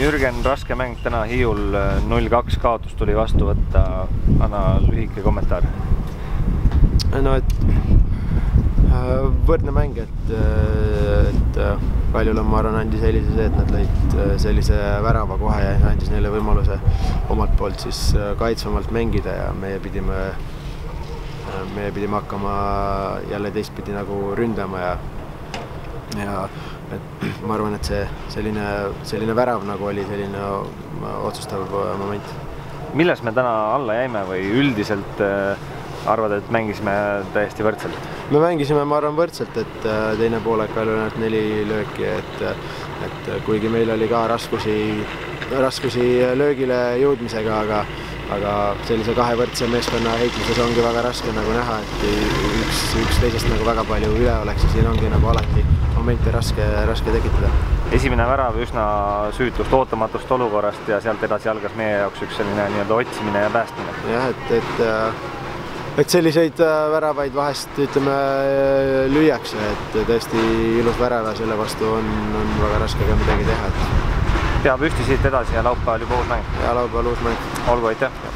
Jürgen, raske mäng täna Hiiul, 0-2 kaotus tuli vastu võtta. Anna lühike kommentaar. No, võrdne mäng, et Kaljula, ma arvan, andis eelise see, et nad lõid sellise värava kohe ja andis neile võimaluse omalt poolt siis kaitsvamalt mängida ja meie pidime hakkama jälle teistpidi nagu ründama ja ma arvan, et see selline värav nagu oli selline otsustav moment. Milles me täna alla jäime või üldiselt arvad, et mängisime täiesti võrdselt? Me mängisime, ma arvan, võrdselt, et teine poolek oli ainult 4 lööki, et kuigi meil oli ka raskusi löögile jõudmisega, aga sellise kahe võrdse meeskonna heitluses ongi väga raske nagu näha, et üks teisest nagu väga palju üle oleks ja siin ongi nagu alati momente raske tekitada. Esimene värav üsna süütust, ootamatust olukorrast ja sealt edasi algas meie jaoks üks selline nii-öelda otsimine ja päästmine. Jah, et selliseid väravaid vahest, ütleme, lüüakse, et tõesti ilus värav ja selle vastu on väga raske ka midagi teha. Pea püsti siit edasi ja laupäeval juba uus mäng. Ja laupäeval uus mäng. Olgu, aitäh!